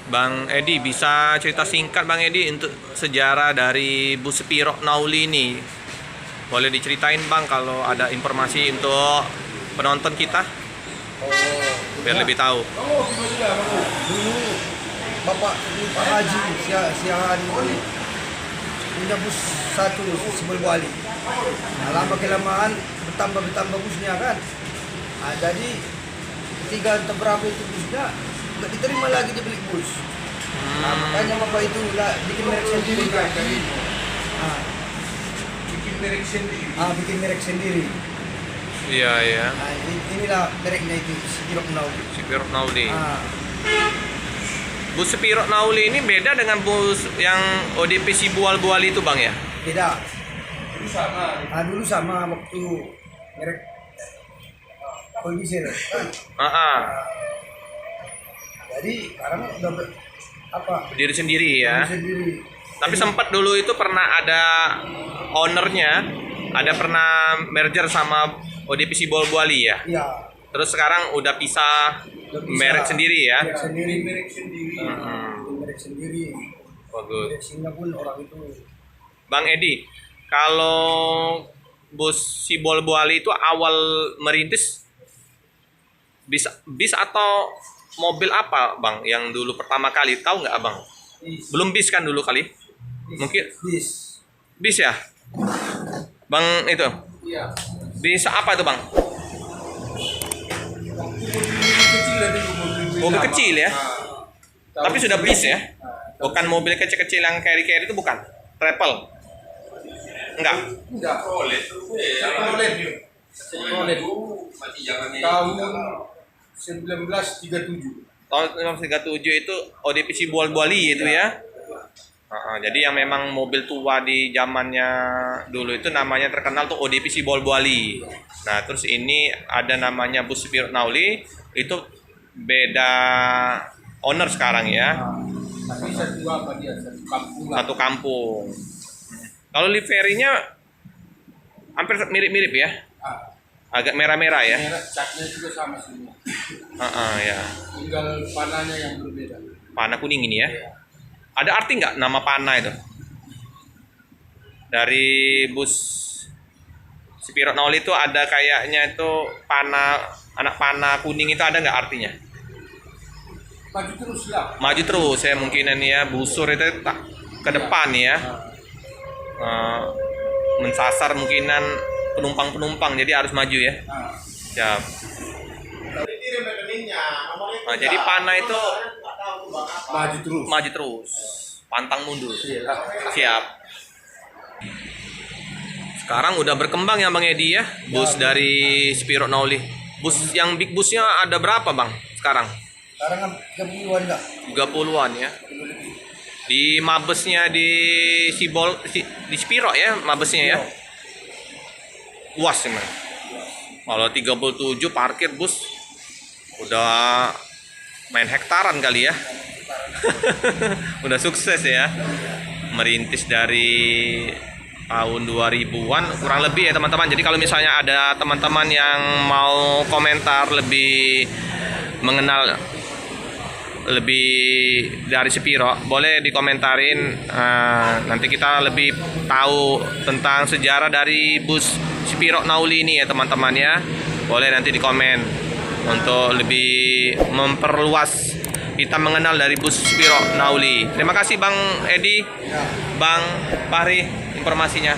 Bang Edi, bisa cerita singkat Bang Edi untuk sejarah dari bus Spiro Nauli ini? Boleh diceritain Bang kalau ada informasi untuk penonton kita biar Ya. lebih tahu. Dulu Bapak Pak Haji Siahan itu punya bus satu sebelum wali. Nah, lama kelamaan bertambah busnya kan. Nah, jadi ketiga atau berapa itu busnya nggak diterima lagi dia beli bus. Nah, makanya Bapak itu lah bikin merek sendiri kan. Nah, bikin merek sendiri. Iya iya. Nah, inilah mereknya itu Spiro Nauli. Spiro Nauli. Nah, Bus Spiro Nauli ini beda dengan bus yang ODP Sibual Buali itu Bang ya? beda. Dulu sama waktu merek Kolbisel kan. Ah, Jadi sekarang udah berdiri sendiri ya. sendiri. Tapi sempat dulu itu pernah ada ownernya, ada pernah merger sama ODP Sibual Buali ya. Iya. Terus sekarang udah pisah merek sendiri ya. Merek sendiri. Merek sendiri. Bagus. Direksinya pun orang itu. Bang Edi, kalau bus Sibual Buali itu awal merintis bis atau mobil apa Bang yang dulu pertama kali, tahu nggak Abang? Belum bis kan dulu kali? Mungkin Bis. bis ya? Bang itu, Iya. bis apa itu Bang? Kecil dari Mobil kecil ya? Tapi sudah bis ya? Bukan mobil kecil-kecil yang carry-carry itu bukan? Travel? Enggak? Enggak. Prolet. Tahun 1937. Tahun 1937 itu ODP Sibual Buali itu ya? Jadi yang memang mobil tua di zamannya dulu itu namanya terkenal tuh ODP Sibual Buali. Nah terus ini ada namanya bus Spiro Nauli, itu beda owner sekarang ya, Tapi satu apa dia? Satu kampung lah. satu kampung. Kalau liverinya hampir mirip-mirip ya, agak merah-merah ya. Merek catnya juga sama semua. Ya. Tinggal panahnya yang berbeda. Panah kuning ini ya. Ada arti nggak nama panah itu? Dari bus Spiro Nauli itu ada kayaknya itu panah, anak panah kuning itu ada nggak artinya? Maju terus lah. Maju terus ya mungkin ini ya, busur itu ke depan ya. Mensasar mungkinan penumpang-penumpang, jadi harus maju ya. Siap. Nah, jadi panah itu maju terus, pantang mundur. Siap. Sekarang udah berkembang ya Bang Edi ya, bus dari Spiro Nauli. Bus yang big busnya ada berapa Bang sekarang? Sekarang 30-an enggak? 30-an ya. Di mabesnya di di Spiro ya, mabesnya ya. Luas sih man. Kalau 37 parkir bus udah main hektaran kali ya. Udah sukses ya. Merintis dari tahun 2000-an kurang lebih ya teman-teman. Jadi kalau misalnya ada teman-teman yang mau komentar lebih mengenal lebih dari Spiro, boleh dikomentarin. Nanti kita lebih tahu tentang sejarah dari bus Spiro Nauli ini ya teman-teman ya. Boleh nanti di komen untuk lebih memperluas kita mengenal dari bus Spiro Nauli. Terima kasih Bang Edi, Bang Fahri informasinya.